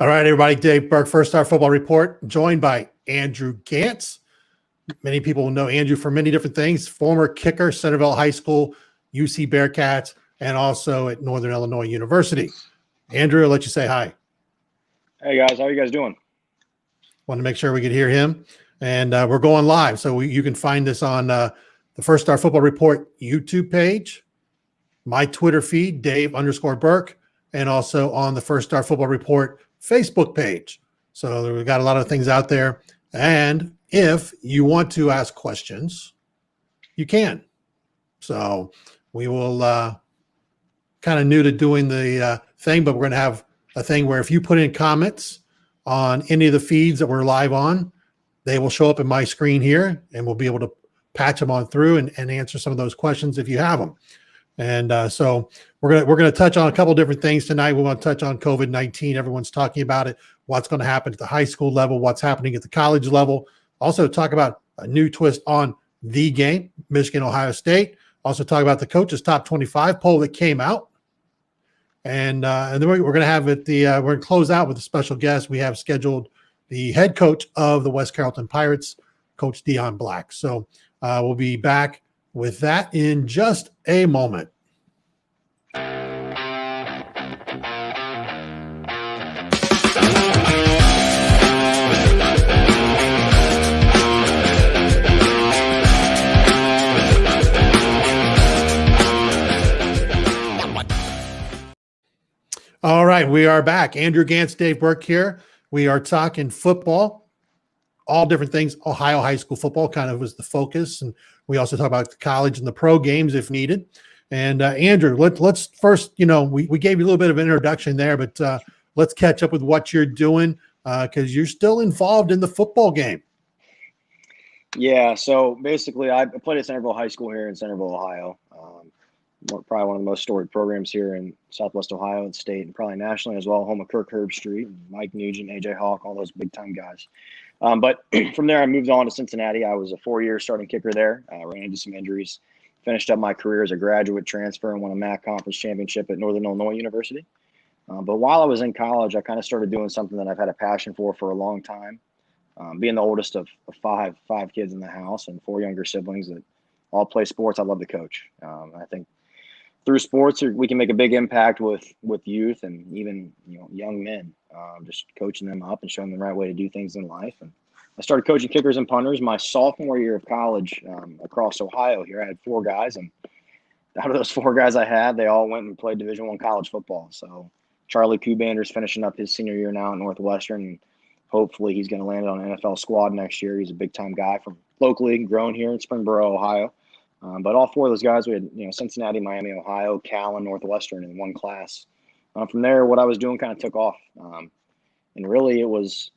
All right, everybody. Dave Berk, First Star Football Report, joined by Andrew Gantz. Many people know Andrew for many different things. Former kicker, Centerville High School, UC Bearcats, and also at Northern Illinois University. Andrew, I'll let you say hi. Hey, guys. How are you guys doing? Want to make sure we could hear him. And we're going live. So you can find this on the First Star Football Report YouTube page, my Twitter feed, Dave_Berk, and also on the First Star Football Report Facebook page. So we've got a lot of things out there. And if you want to ask questions, you can. So we will kind of new to doing the thing, but we're going to have a thing where if you put in comments on any of the feeds that we're live on, they will show up in my screen here, and we'll be able to patch them on through and answer some of those questions if you have them. And so we're gonna touch on a couple different things tonight. We want to touch on COVID-19. Everyone's talking about it. What's going to happen at the high school level? What's happening at the college level? Also talk about a new twist on the game, Michigan, Ohio State. Also talk about the coaches top 25 poll that came out. And then we're going to have it. We're going to close out with a special guest. We have scheduled the head coach of the West Carrollton Pirates, Coach Dion Black. So we'll be back with that in just a moment. All right, we are back. Andrew Gantz, Dave Berk here. We are talking football, all different things. Ohio high school football kind of was the focus, and we also talk about the college and the pro games if needed. And Andrew, let's first, we gave you a little bit of an introduction there, but let's catch up with what you're doing because you're still involved in the football game. Yeah, so basically I played at Centerville High School here in Centerville, Ohio. Probably one of the most storied programs here in Southwest Ohio and state, and probably nationally as well, home of Kirk Herbstreit, Mike Nugent, AJ Hawk, all those big-time guys. But from there, I moved on to Cincinnati. I was a 4-year starting kicker there. Ran into some injuries. Finished up my career as a graduate transfer and won a MAC conference championship at Northern Illinois University. But while I was in college, I kind of started doing something that I've had a passion for a long time. Being the oldest of five kids in the house and 4 younger siblings that all play sports, I love to coach. I think through sports, we can make a big impact with youth and even young men, just coaching them up and showing them the right way to do things in life. And I started coaching kickers and punters my sophomore year of college across Ohio. Here I had 4 guys, and out of those 4 guys I had, they all went and played Division I college football. So Charlie Kubander's finishing up his senior year now at Northwestern, and hopefully he's going to land on an NFL squad next year. He's a big-time guy from locally grown here in Springboro, Ohio. But all 4 of those guys, we had Cincinnati, Miami, Ohio, Cal, and Northwestern in one class. From there, what I was doing kind of took off. And really it was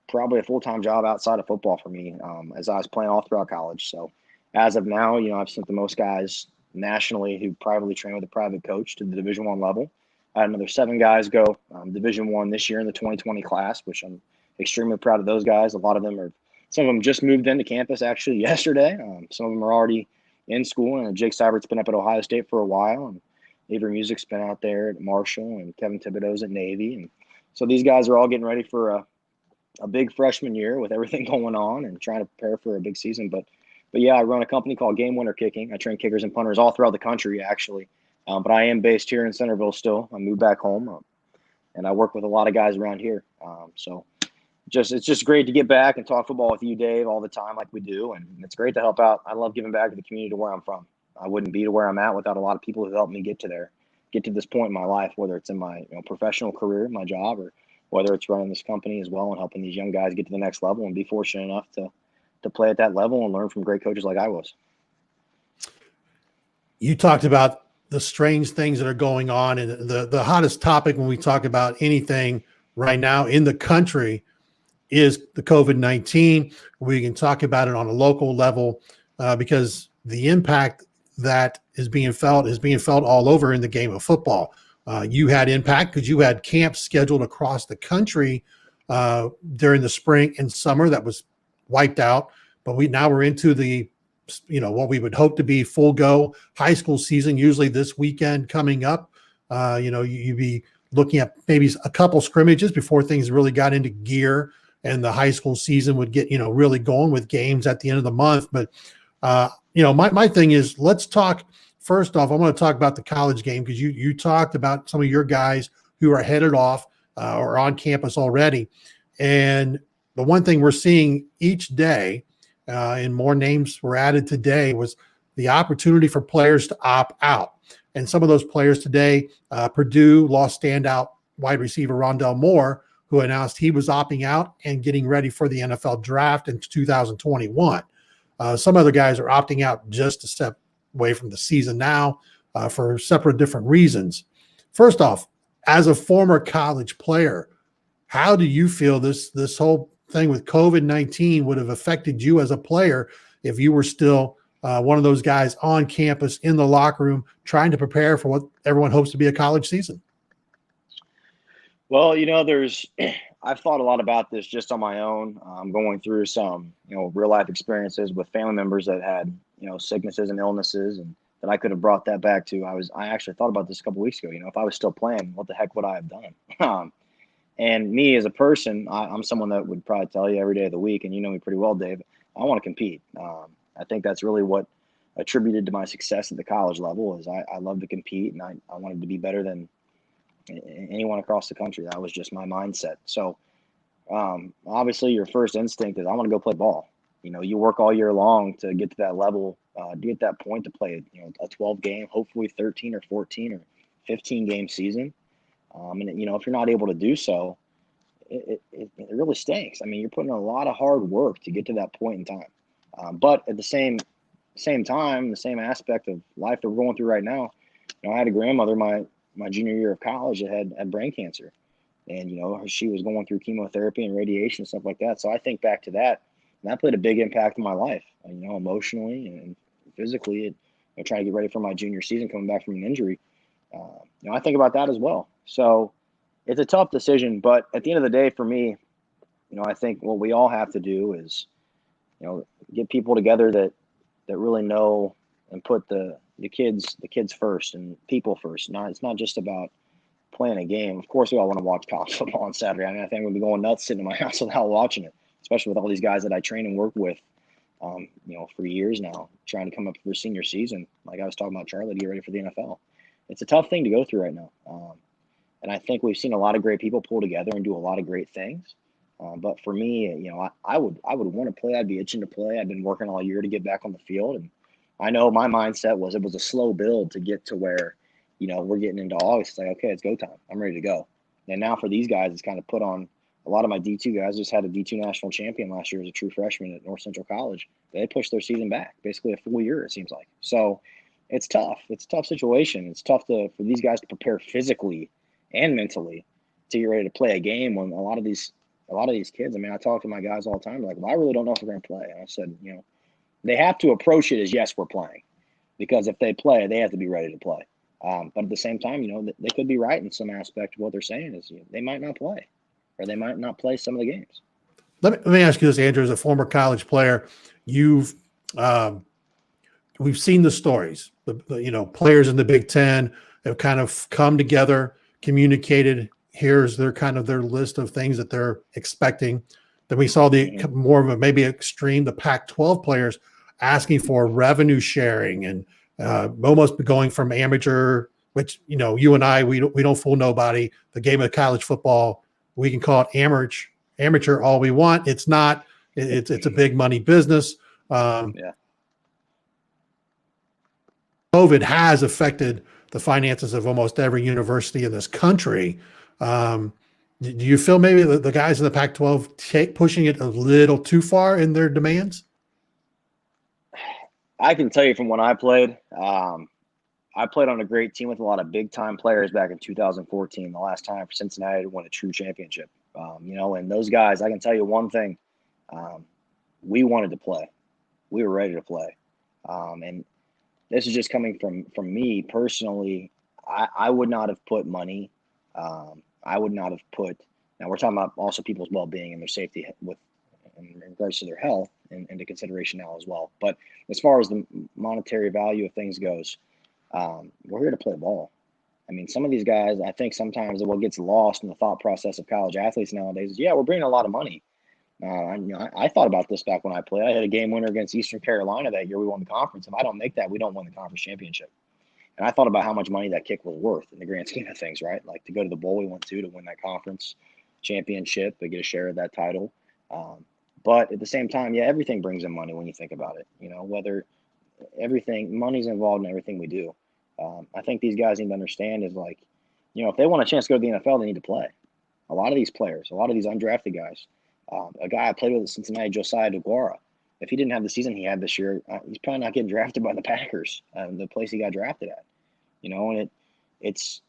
probably a full-time job outside of football for me as I was playing all throughout college. So as of now, I've sent the most guys nationally who privately train with a private coach to the Division I level. I had another 7 guys go Division I this year in the 2020 class, which I'm extremely proud of those guys. Some of them just moved into campus actually yesterday. Some of them are already in school, and Jake Syvert's been up at Ohio State for a while, and Avery Music's been out there at Marshall, and Kevin Thibodeau's at Navy. And so these guys are all getting ready for a big freshman year with everything going on and trying to prepare for a big season. But yeah, I run a company called Game Winner Kicking. I train kickers and punters all throughout the country, actually. But I am based here in Centerville still. I moved back home, and I work with a lot of guys around here. It's just great to get back and talk football with you, Dave, all the time like we do. And it's great to help out. I love giving back to the community to where I'm from. I wouldn't be to where I'm at without a lot of people who helped me get to this point in my life, whether it's in my professional career, my job, or whether it's running this company as well and helping these young guys get to the next level and be fortunate enough to play at that level and learn from great coaches like I was. You talked about the strange things that are going on, and the hottest topic when we talk about anything right now in the country is the COVID-19. We can talk about it on a local level because the impact that is being felt all over in the game of football. You had impact because you had camps scheduled across the country during the spring and summer that was wiped out. But we're into the, what we would hope to be full go high school season, usually this weekend coming up. You'd be looking at maybe a couple scrimmages before things really got into gear and the high school season would get, really going with games at the end of the month. But, my thing is, let's talk. First off, I want to talk about the college game because you talked about some of your guys who are headed off or on campus already. And the one thing we're seeing each day, and more names were added today, was the opportunity for players to opt out. And some of those players today, Purdue lost standout wide receiver Rondell Moore, who announced he was opting out and getting ready for the NFL draft in 2021. Some other guys are opting out just to step away from the season now for separate different reasons. First off, as a former college player, how do you feel this whole thing with COVID-19 would have affected you as a player if you were still one of those guys on campus in the locker room trying to prepare for what everyone hopes to be a college season? Well, I've thought a lot about this just on my own. I'm going through some, real life experiences with family members that had, sicknesses and illnesses, and that I could have brought that back to. I actually thought about this a couple weeks ago. If I was still playing, what the heck would I have done? And me as a person, I'm someone that would probably tell you every day of the week, and you know me pretty well, Dave, I want to compete. I think that's really what attributed to my success at the college level is I love to compete, and I wanted to be better than anyone across the country. That was just my mindset. So obviously your first instinct is I want to go play ball. You work all year long to get to that level, to get that point to play, a 12 game, hopefully 13 or 14 or 15 game season. And if you're not able to do so, it really stinks. I mean, you're putting in a lot of hard work to get to that point in time. But at the same time, the same aspect of life that we're going through right now, I had a grandmother my junior year of college that had brain cancer, and she was going through chemotherapy and radiation and stuff like that. So I think back to that, and that played a big impact on my life, emotionally and physically. Trying to get ready for my junior season, coming back from an injury. I think about that as well. So it's a tough decision, but at the end of the day, for me, I think what we all have to do is, get people together that really know and put the kids first and people first. It's not just about playing a game. Of course, we all want to watch college football on Saturday. I mean, I think we'd be going nuts sitting in my house without watching it, especially with all these guys that I train and work with, for years now, trying to come up for their senior season. Like I was talking about Charlie to get ready for the NFL. It's a tough thing to go through right now. And I think we've seen a lot of great people pull together and do a lot of great things. But for me, I would want to play. I'd be itching to play. I've been working all year to get back on the field. And I know my mindset was it was a slow build to get to where, we're getting into August. It's like, okay, it's go time. I'm ready to go. And now for these guys, it's kind of put on a lot of my D2 guys. Just had a D2 national champion last year as a true freshman at North Central College. They pushed their season back basically a full year, it seems like. So it's tough. It's a tough situation. It's tough for these guys to prepare physically and mentally to get ready to play a game when a lot of these kids, I mean, I talk to my guys all the time, like, well, I really don't know if we're going to play. And I said, they have to approach it as, yes, we're playing, because if they play, they have to be ready to play. But at the same time, they could be right in some aspect of what they're saying is they might not play, or they might not play some of the games. Let me ask you this, Andrew, as a former college player, we've seen the stories, players in the Big Ten have kind of come together, communicated. Here's their list of things that they're expecting. Then we saw the more of a maybe extreme, the Pac-12 players asking for revenue sharing and almost going from amateur, which, you and I, we don't fool nobody. The game of college football, we can call it amateur all we want. It's not, it's a big money business. COVID has affected the finances of almost every university in this country. Do you feel maybe the guys in the Pac-12 pushing it a little too far in their demands? I can tell you from when I played, I played on a great team with a lot of big-time players back in 2014, the last time for Cincinnati to win a true championship. And those guys, I can tell you one thing, we wanted to play. We were ready to play. And this is just coming from me personally. I would not have put money. I would not have put. Now we're talking about also people's well-being and their safety in regards to their health into consideration now as well. But as far as the monetary value of things goes, we're here to play ball. I mean, some of these guys, I think sometimes what gets lost in the thought process of college athletes nowadays is, yeah, we're bringing a lot of money. I thought about this back when I played. I had a game winner against Eastern Carolina that year. We won the conference. If I don't make that, we don't win the conference championship. And I thought about how much money that kick was worth in the grand scheme of things, right? Like to go to the bowl we went to win that conference championship, to get a share of that title. But at the same time, yeah, everything brings in money when you think about it. Whether money's involved in everything we do. I think these guys need to understand is like, if they want a chance to go to the NFL, they need to play. A lot of these players, a lot of these undrafted guys. A guy I played with at Cincinnati, Josiah DeGuara, if he didn't have the season he had this year, he's probably not getting drafted by the Packers, the place he got drafted at. And it's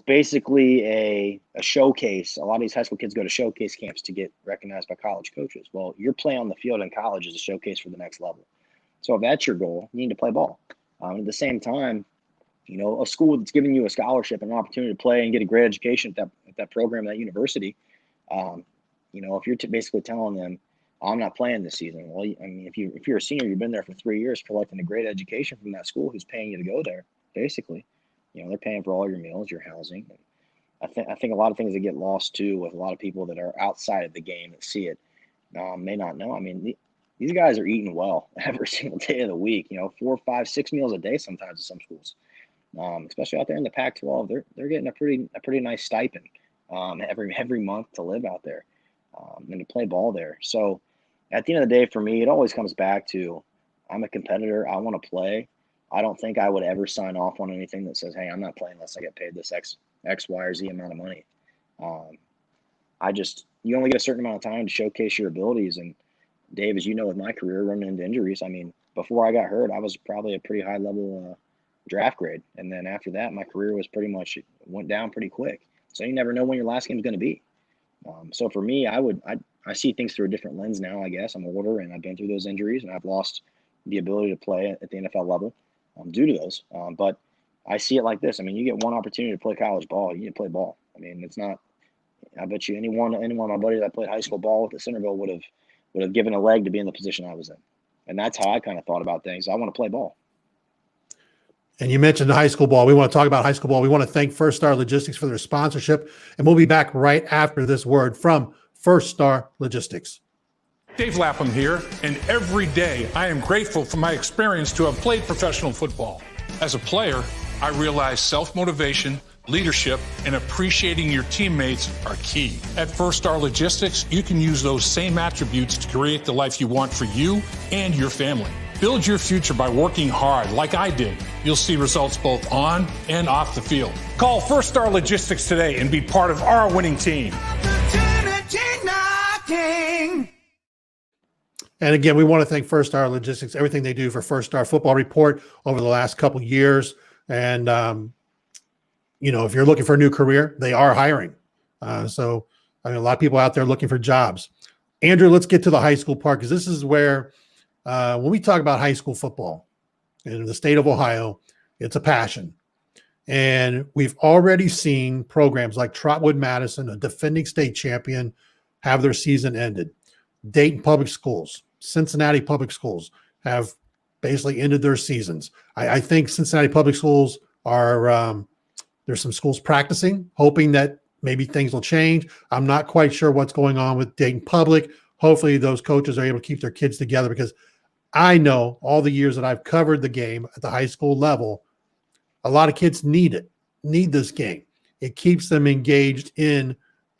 basically a showcase. A lot of these high school kids go to showcase camps to get recognized by college coaches. Well, your play on the field in college is a showcase for the next level. So if that's your goal, you need to play ball. At the same time, a school that's giving you a scholarship and an opportunity to play and get a great education at that program, that university, if you're basically telling them, I'm not playing this season. Well, I mean, if you're a senior, you've been there for 3 years collecting a great education from that school who's paying you to go there, basically. They're paying for all your meals, your housing. And I think a lot of things that get lost, too, with a lot of people that are outside of the game that see it may not know. I mean, these guys are eating well every single day of the week, 4, 5, 6 meals a day sometimes in some schools. Especially out there in the Pac-12, they're getting a pretty nice stipend every month to live out there and to play ball there. So at the end of the day, for me, it always comes back to I'm a competitor. I want to play. I don't think I would ever sign off on anything that says, hey, I'm not playing unless I get paid this X, Y, or Z amount of money. You only get a certain amount of time to showcase your abilities. And Dave, as you know, with my career running into injuries, I mean, before I got hurt, I was probably a pretty high level draft grade. And then after that, my career was went down pretty quick. So you never know when your last game is going to be. So for me, I see things through a different lens now, I guess. I'm older and I've been through those injuries and I've lost the ability to play at the NFL level due to those. But I see it like this. I mean, you get one opportunity to play college ball, you need to play ball. I mean, it's not, I bet you any one of my buddies that played high school ball with the Centerville would have given a leg to be in the position I was in. And that's how I kind of thought about things. I want to play ball. And you mentioned high school ball. We want to talk about high school ball. We want to thank First Star Logistics for their sponsorship. And we'll be back right after this word from First Star Logistics. Dave Lapham here, and every day I am grateful for my experience to have played professional football. As a player, I realized self-motivation, leadership, and appreciating your teammates are key. At First Star Logistics, you can use those same attributes to create the life you want for you and your family. Build your future by working hard like I did. You'll see results both on and off the field. Call First Star Logistics today and be part of our winning team. And again, we want to thank First Star Logistics, everything they do for First Star Football Report over the last couple years. And, if you're looking for a new career, they are hiring. So a lot of people out there looking for jobs. Andrew, let's get to the high school part, because this is where when we talk about high school football in the state of Ohio, it's a passion. And we've already seen programs like Trotwood Madison, a defending state champion, have their season ended. Dayton Public Schools, Cincinnati Public Schools have basically ended their seasons. I think Cincinnati Public Schools are there's some schools practicing, hoping that maybe things will change. I'm not quite sure what's going on with Dayton Public. Hopefully those coaches are able to keep their kids together, because I know all the years that I've covered the game at the high school level, a lot of kids need this game. It keeps them engaged in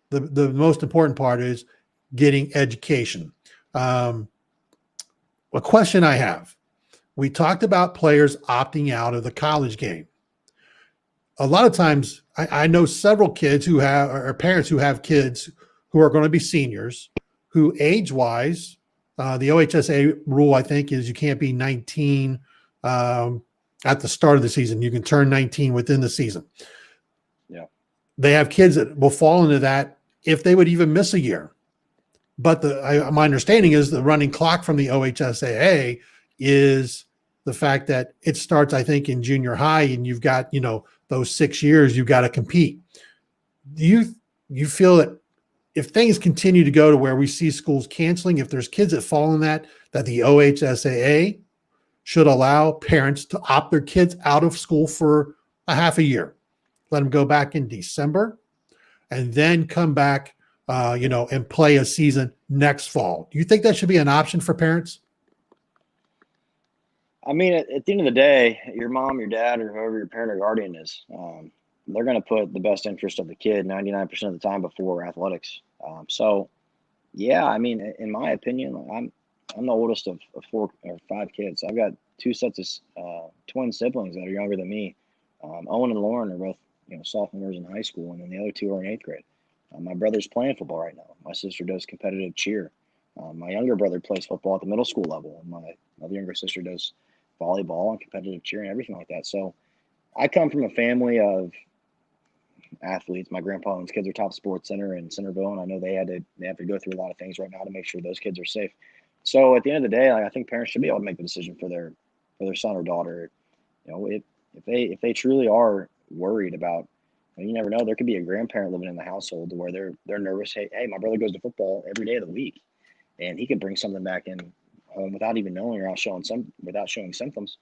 the most important part is getting education. A question I have, we talked about players opting out of the college game. A lot of times I know several kids who have, or parents who have kids who are going to be seniors, who age-wise, the OHSA rule, I think, is you can't be 19 at the start of the season. You can turn 19 within the season. Yeah. They have kids that will fall into that if they would even miss a year. But my understanding is the running clock from the OHSAA is the fact that it starts, I think, in junior high, and you've got, those 6 years you've got to compete. Do you feel that if things continue to go to where we see schools canceling, if there's kids that fall in that the OHSAA should allow parents to opt their kids out of school for a half a year, let them go back in December, and then come back, and play a season next fall. Do you think that should be an option for parents? I mean, at the end of the day, your mom, your dad, or whoever your parent or guardian is, they're going to put the best interest of the kid 99% of the time before athletics. So, yeah, I mean, in my opinion, I'm the oldest of 4 or 5 kids. I've got 2 sets of twin siblings that are younger than me. Owen and Lauren are both sophomores in high school, and then the other 2 are in 8th grade. My brother's playing football right now. My sister does competitive cheer. My younger brother plays football at the middle school level, and my other younger sister does volleyball and competitive cheer and everything like that. So I come from a family of athletes. My grandpa and his kids are top sports center in Centerville, and I know they have to go through a lot of things right now to make sure those kids are safe. So at the end of the day, I think parents should be able to make the decision for their son or daughter. If they truly are worried about, you never know, there could be a grandparent living in the household where they're nervous. Hey, my brother goes to football every day of the week, and he could bring something back in home without even knowing or without showing symptoms,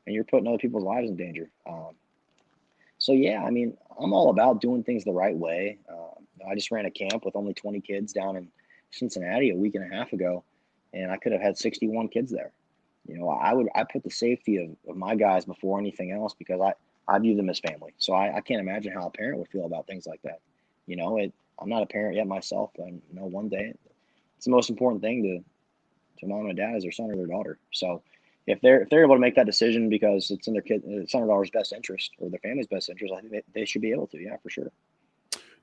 and you're putting other people's lives in danger. So yeah, I mean, I'm all about doing things the right way. I just ran a camp with only 20 kids down in Cincinnati a week and a half ago, and I could have had 61 kids there. I put the safety of my guys before anything else because I view them as family. So I can't imagine how a parent would feel about things like that. I'm not a parent yet myself, but one day it's the most important thing to mom and dad is their son or their daughter. So if they're able to make that decision because it's in their son or daughter's best interest or their family's best interest, I think they should be able to. Yeah, for sure.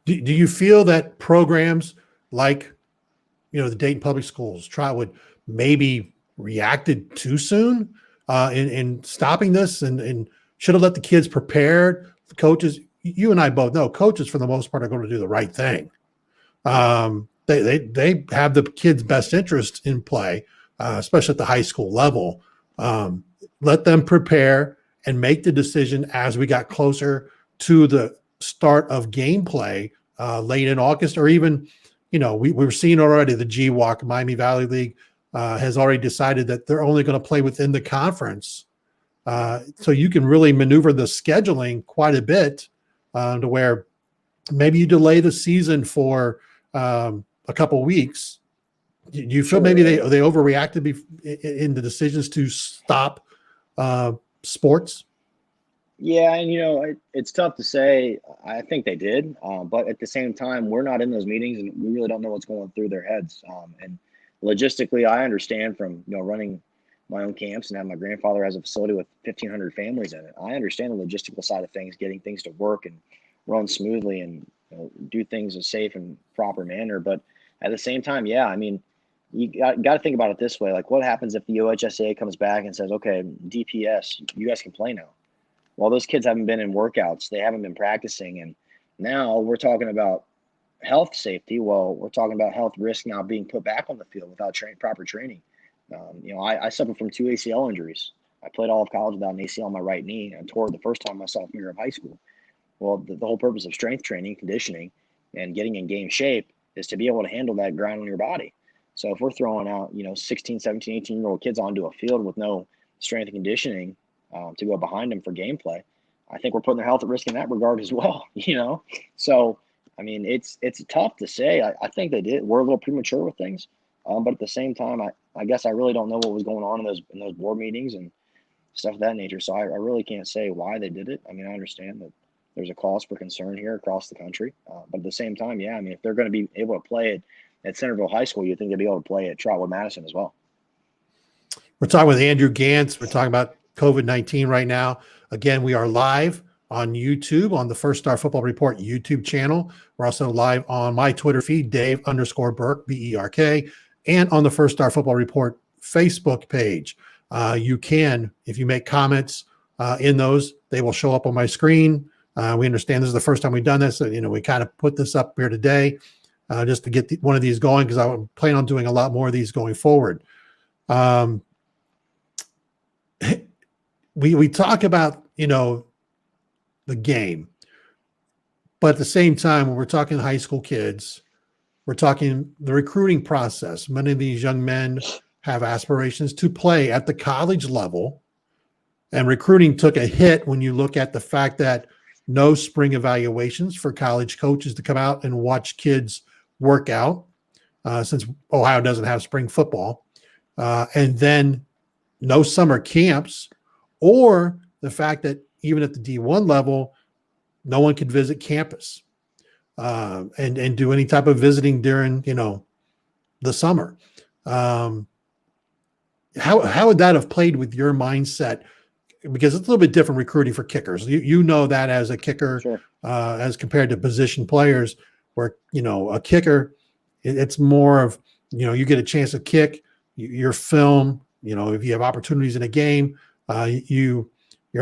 Do you feel that programs like, the Dayton Public Schools would maybe reacted too soon in stopping this and should have let the kids prepared? The coaches, you and I both know, coaches for the most part are going to do the right thing. They have the kids' best interest in play, especially at the high school level. Let them prepare and make the decision as we got closer to the start of gameplay late in August, or even, we were seeing already the GWAC, Miami Valley League, has already decided that they're only going to play within the conference. So you can really maneuver the scheduling quite a bit to where maybe you delay the season for a couple of weeks. Do you feel maybe they overreacted in the decisions to stop sports? Yeah, and it's tough to say. I think they did, but at the same time, we're not in those meetings, and we really don't know what's going through their heads. And logistically, I understand from running my own camps, and my grandfather has a facility with 1,500 families in it. I understand the logistical side of things, getting things to work and run smoothly, and do things in a safe and proper manner. But at the same time, yeah, I mean, you got to think about it this way. Like, what happens if the OHSAA comes back and says, okay, DPS, you guys can play now? Well, those kids haven't been in workouts. They haven't been practicing. And now we're talking about health safety. Well, we're talking about health risk now being put back on the field without proper training. I suffered from 2 ACL injuries. I played all of college without an ACL on my right knee, and tore it the first time my sophomore year of high school. Well, the whole purpose of strength training, conditioning, and getting in game shape is to be able to handle that grind on your body. So if we're throwing out, 16, 17, 18-year-old kids onto a field with no strength and conditioning to go behind them for gameplay, I think we're putting their health at risk in that regard as well, So, I mean, it's tough to say. I think they did. We're a little premature with things. But at the same time, I guess I really don't know what was going on in those board meetings and stuff of that nature. So I really can't say why they did it. I mean, I understand that there's a cause for concern here across the country. But at the same time, yeah, I mean, if they're going to be able to play it at Centerville High School, you'd think they'd be able to play at Trotwood Madison as well. We're talking with Andrew Gantz. We're talking about COVID-19 right now. Again, we are live on YouTube on the First Star Football Report YouTube channel. We're also live on my Twitter feed, Dave_Berk, B-E-R-K, and on the First Star Football Report Facebook page. You can, if you make comments in those, they will show up on my screen. We understand this is the first time we've done this. So, we kind of put this up here today just to get one of these going, because I plan on doing a lot more of these going forward. We talk about, the game, but at the same time, when we're talking high school kids, we're talking the recruiting process. Many of these young men have aspirations to play at the college level, and recruiting took a hit when you look at the fact that no spring evaluations for college coaches to come out and watch kids work out, since Ohio doesn't have spring football, and then no summer camps, or the fact that even at the D1 level, no one could visit campus and do any type of visiting during, the summer. How would that have played with your mindset? Because it's a little bit different recruiting for kickers. You know that as a kicker, Sure. as compared to position players, where a kicker, it's more of you get a chance to kick, your film. If you have opportunities in a game, you're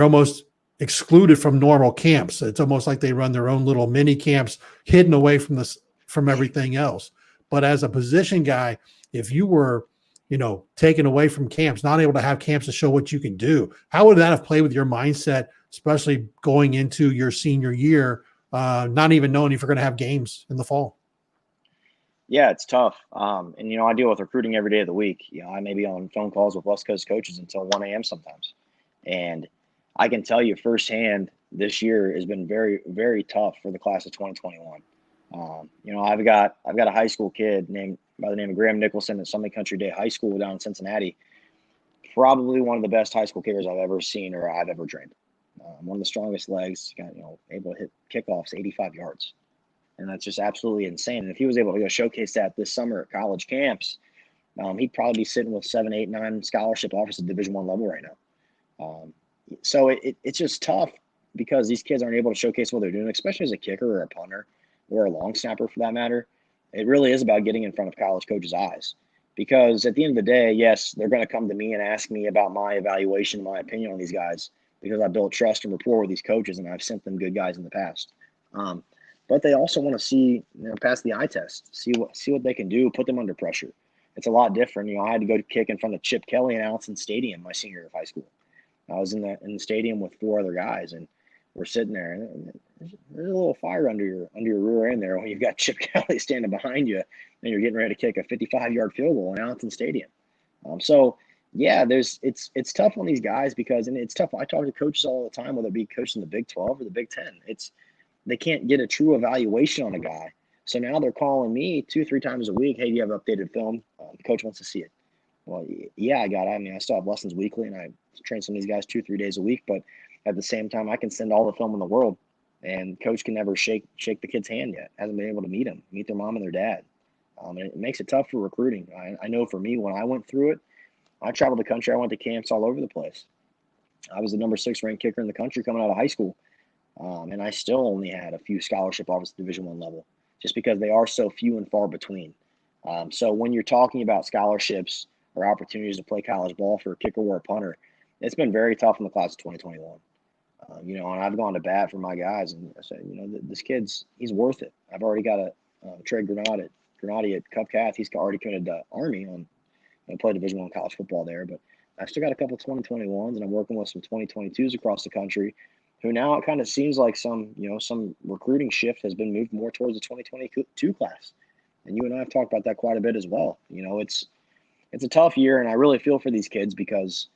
almost excluded from normal camps. It's almost like they run their own little mini camps, hidden away from everything else. But as a position guy, if you were taken away from camps, not able to have camps to show what you can do, how would that have played with your mindset, especially going into your senior year, not even knowing if you're going to have games in the fall? Yeah, it's tough. And I deal with recruiting every day of the week. I may be on phone calls with West Coast coaches until 1 a.m. sometimes. And I can tell you firsthand, this year has been very, very tough for the class of 2021. I've got a high school kid by the name of Graham Nicholson at Summit Country Day High School down in Cincinnati. Probably one of the best high school kickers I've ever seen or I've ever trained. One of the strongest legs, able to hit kickoffs 85 yards. And that's just absolutely insane. And if he was able to showcase that this summer at college camps, he'd probably be sitting with 7, 8, 9 scholarship offers at Division I level right now. So it's just tough because these kids aren't able to showcase what they're doing, especially as a kicker or a punter or a long snapper for that matter. It really is about getting in front of college coaches' eyes, because at the end of the day, yes, they're going to come to me and ask me about my evaluation, my opinion on these guys, because I built trust and rapport with these coaches and I've sent them good guys in the past. But they also want to see, pass the eye test, see what they can do, put them under pressure. It's a lot different. I had to go kick in front of Chip Kelly in Allison Stadium my senior year of high school. I was in the stadium with 4 other guys, and we're sitting there, and there's a little fire under your rear end there when you've got Chip Kelly standing behind you, and you're getting ready to kick a 55-yard field goal in Allison Stadium. So yeah, it's tough on these guys because, and it's tough. I talk to coaches all the time, whether it be coaches in the Big 12 or the Big 10. They can't get a true evaluation on a guy. So now they're calling me 2-3 times a week. Hey, do you have updated film? The coach wants to see it. Well, yeah, I got it. I mean, I still have lessons weekly, and I train some of these guys 2-3 days a week. But at the same time, I can send all the film in the world, and coach can never shake the kid's hand yet. Hasn't been able to meet their mom and their dad. And it makes it tough for recruiting. I know for me, when I went through it, I traveled the country. I went to camps all over the place. I was the number 6 ranked kicker in the country coming out of high school. And I still only had a few scholarship offers at Division I level, just because they are so few and far between. So when you're talking about scholarships or opportunities to play college ball for a kicker or a punter, it's been very tough in the class of 2021. And I've gone to bat for my guys, and I said, this kid's, he's worth it. I've already got a Trey Granati at Cup Cath. He's already committed to Army and play Division I college football there. But I still got a couple 2021s, and I'm working with some 2022s across the country, who now it kind of seems like some recruiting shift has been moved more towards the 2022 class. And you and I have talked about that quite a bit as well. It's a tough year, and I really feel for these kids because,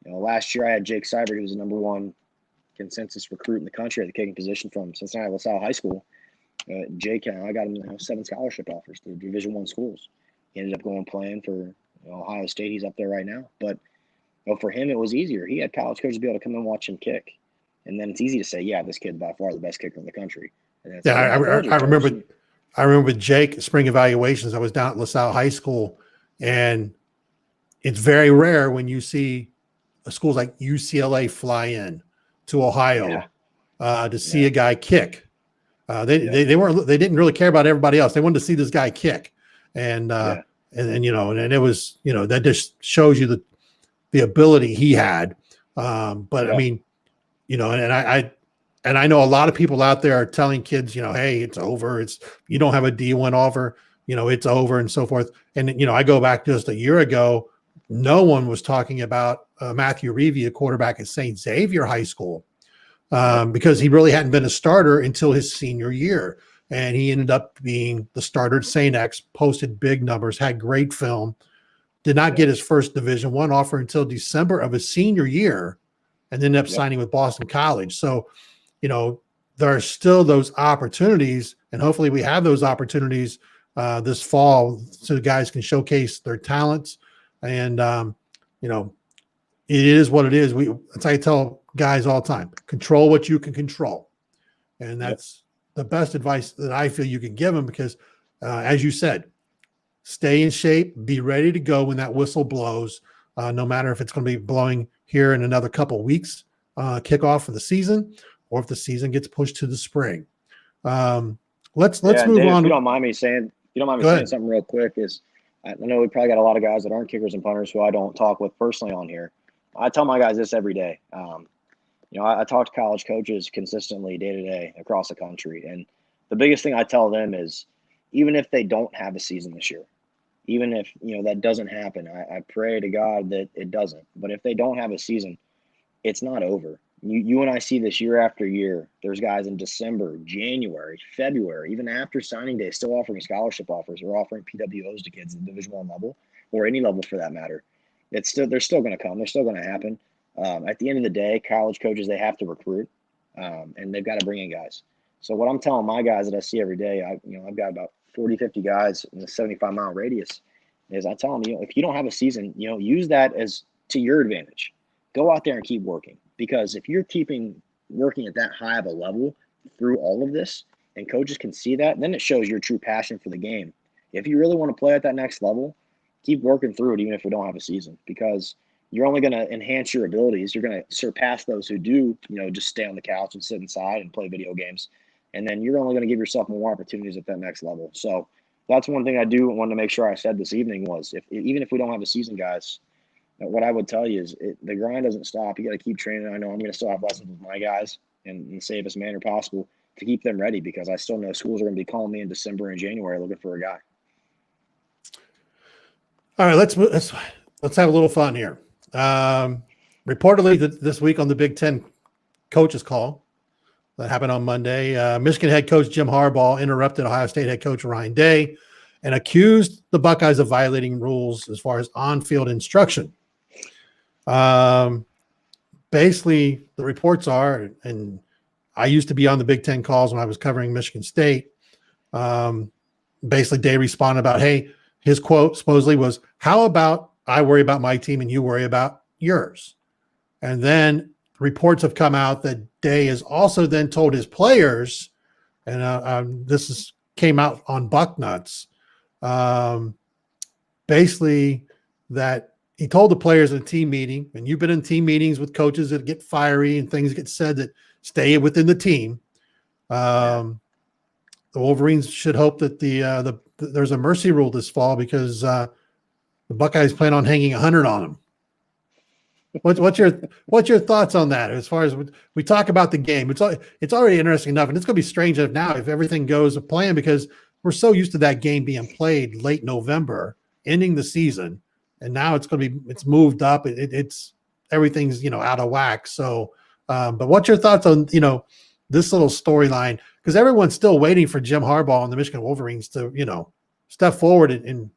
last year I had Jake Seibert, who was the number 1 consensus recruit in the country at the kicking position from Cincinnati LaSalle High School. Jake, I got him 7 scholarship offers to Division I schools. He ended up going playing for Ohio State. He's up there right now. But for him, it was easier. He had college coaches be able to come and watch him kick. And then it's easy to say, yeah, this kid's by far the best kicker in the country. Yeah, I remember Jake spring evaluations. I was down at LaSalle High School, and it's very rare when you see schools like UCLA fly in to Ohio to see a guy kick. They didn't really care about everybody else. They wanted to see this guy kick, and it was that just shows you the ability he had. But I mean. And I know a lot of people out there are telling kids, hey, it's over. You don't have a D1 offer, it's over and so forth. And, I go back just a year ago, no one was talking about Matthew Reevy, a quarterback at St. Xavier High School, because he really hadn't been a starter until his senior year. And he ended up being the starter at St. X, posted big numbers, had great film, did not get his first Division I offer until December of his senior year, and ended up signing with Boston College. So, there are still those opportunities, and hopefully we have those opportunities this fall so the guys can showcase their talents. And, it is what it is. That's how I tell guys all the time, control what you can control. And that's the best advice that I feel you can give them because, as you said, stay in shape, be ready to go when that whistle blows, no matter if it's going to be blowing here in another couple of weeks, kickoff for the season, or if the season gets pushed to the spring. Let's move Dave, on. If you don't mind me saying something real quick, is I know we probably got a lot of guys that aren't kickers and punters who I don't talk with personally on here. I tell my guys this every day. I talk to college coaches consistently day to day across the country. And the biggest thing I tell them is even if they don't have a season this year, even if, that doesn't happen, I pray to God that it doesn't. But if they don't have a season, it's not over. You and I see this year after year. There's guys in December, January, February, even after signing day, still offering scholarship offers or offering PWOs to kids at the Division I level or any level for that matter. They're still going to come. They're still going to happen. At the end of the day, college coaches, they have to recruit, and they've got to bring in guys. So what I'm telling my guys that I see every day, I've got about 40, 50 guys in the 75-mile radius, is I tell them, if you don't have a season, use that as to your advantage. Go out there and keep working. Because if you're working at that high of a level through all of this, and coaches can see that, then it shows your true passion for the game. If you really want to play at that next level, keep working through it even if we don't have a season, because you're only going to enhance your abilities. You're going to surpass those who do, just stay on the couch and sit inside and play video games. And then you're only going to give yourself more opportunities at that next level. So that's one thing I do want to make sure I said this evening was even if we don't have a season, guys, what I would tell you is the grind doesn't stop. You got to keep training. I know I'm going to still have lessons with my guys in the safest manner possible to keep them ready, because I still know schools are going to be calling me in December and January looking for a guy. All right, let's have a little fun here. Reportedly this week on the Big Ten coaches call that happened on Monday, Michigan head coach Jim Harbaugh interrupted Ohio State head coach Ryan Day and accused the Buckeyes of violating rules as far as on-field instruction. Basically, the reports are, and I used to be on the Big Ten calls when I was covering Michigan State. Basically, Day responded about, hey, his quote supposedly was, how about I worry about my team and you worry about yours? And then reports have come out that Day has also then told his players, and came out on Bucknuts, basically that he told the players in a team meeting, and you've been in team meetings with coaches that get fiery and things get said that stay within the team. The Wolverines should hope that there's a mercy rule this fall, because the Buckeyes plan on hanging 100 on them. What's your thoughts on that? As far as we talk about the game, it's already interesting enough, and it's going to be strange enough now if everything goes to plan, because we're so used to that game being played late November, ending the season, and now it's moved up. It's everything's out of whack. So, but what's your thoughts on this little storyline? Because everyone's still waiting for Jim Harbaugh and the Michigan Wolverines to step forward and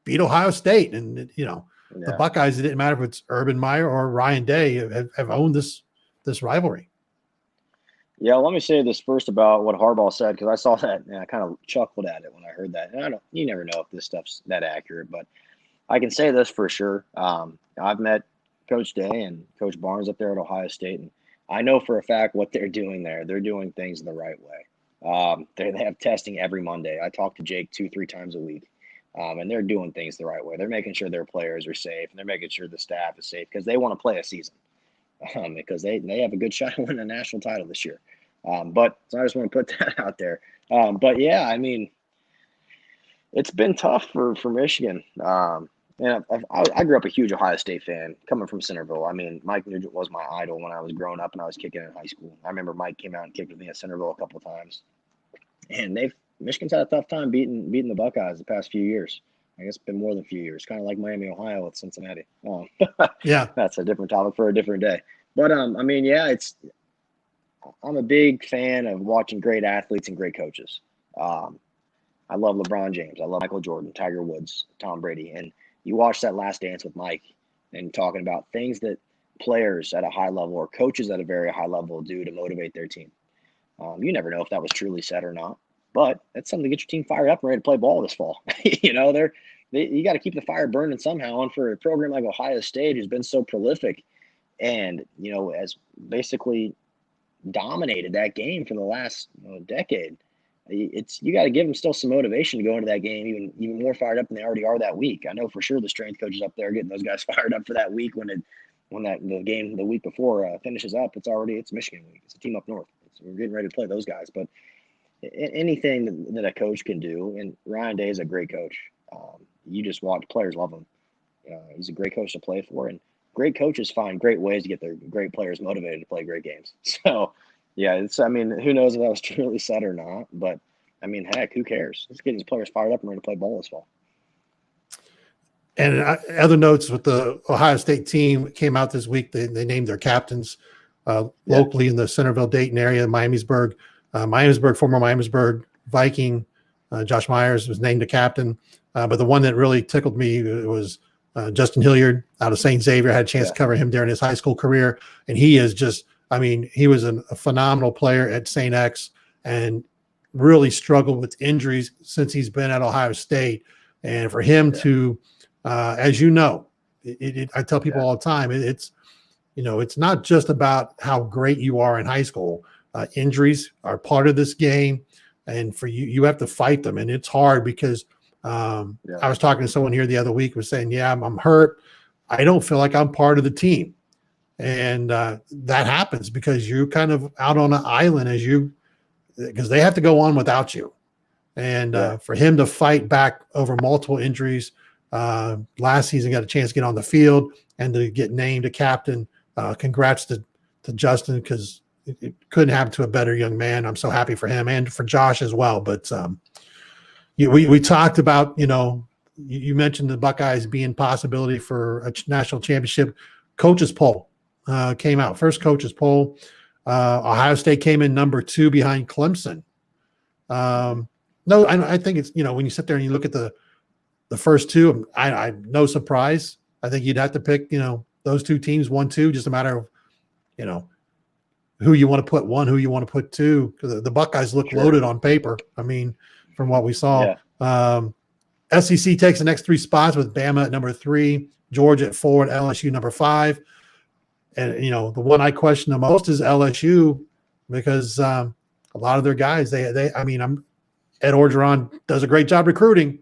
beat Ohio State, and the Buckeyes. It didn't matter if it's Urban Meyer or Ryan Day have owned this rivalry. Yeah, let me say this first about what Harbaugh said, because I saw that and I kind of chuckled at it when I heard that. And you never know if this stuff's that accurate, but I can say this for sure. I've met Coach Day and Coach Barnes up there at Ohio State, and I know for a fact what they're doing there. They're doing things the right way. They have testing every Monday. I talk to Jake 2-3 times a week, and they're doing things the right way. They're making sure their players are safe, and they're making sure the staff is safe, because they want to play a season. Because they have a good shot at winning a national title this year. But so I just want to put that out there. But yeah, I mean, it's been tough for Michigan. And I grew up a huge Ohio State fan coming from Centerville. I mean, Mike Nugent was my idol when I was growing up and I was kicking in high school. I remember Mike came out and kicked with me at Centerville a couple of times. And Michigan's had a tough time beating the Buckeyes the past few years. I guess it's been more than a few years, kind of like Miami, Ohio with Cincinnati. Yeah, that's a different topic for a different day. But I mean, yeah, I'm a big fan of watching great athletes and great coaches. I love LeBron James. I love Michael Jordan, Tiger Woods, Tom Brady. And you watch that Last Dance with Mike and talking about things that players at a high level or coaches at a very high level do to motivate their team. You never know if that was truly said or not, but that's something to get your team fired up and ready to play ball this fall. You got to keep the fire burning somehow. And for a program like Ohio State, who's been so prolific and, has basically dominated that game for the last decade, you got to give them still some motivation to go into that game even more fired up than they already are that week. I know for sure the strength coaches up there are getting those guys fired up for that week when the game the week before finishes up. It's Michigan week. It's a team up north. We're getting ready to play those guys. But anything that a coach can do, and Ryan Day is a great coach. You just watch players love him. He's a great coach to play for, and great coaches find great ways to get their great players motivated to play great games. So, yeah, who knows if that was truly said or not, but heck, who cares? Let's get these players fired up and ready to play ball this fall. And other notes with the Ohio State team came out this week. They named their captains locally in the Centerville, Dayton area, Miamisburg. Former Miamisburg Viking, Josh Myers was named a captain. But the one that really tickled me was Justin Hilliard out of St. Xavier. I had a chance to cover him during his high school career. And he is just, he was a phenomenal player at St. X and really struggled with injuries since he's been at Ohio State. And for him to, as you know, I tell people all the time, it's not just about how great you are in high school. Injuries are part of this game. And for you have to fight them. And it's hard because I was talking to someone here the other week who was saying, I'm hurt. I don't feel like I'm part of the team. And that happens because you're kind of out on an island because they have to go on without you. And for him to fight back over multiple injuries, last season got a chance to get on the field and to get named a captain. Congrats to Justin, because it couldn't happen to a better young man. I'm so happy for him and for Josh as well. But we talked about, you mentioned the Buckeyes being possibility for a national championship. Coaches poll came out. First coaches poll. Ohio State came in number 2 behind Clemson. I think it's, when you sit there and you look at the first two, I no surprise. I think you'd have to pick, those two teams, 1, 2, just a matter of, who you want to put 1, who you want to put 2, because the Buckeyes look loaded on paper. From what we saw, SEC takes the next 3 spots with Bama at number 3, Georgia at 4, and LSU number 5. And, the one I question the most is LSU, because a lot of their guys, Ed Orgeron does a great job recruiting,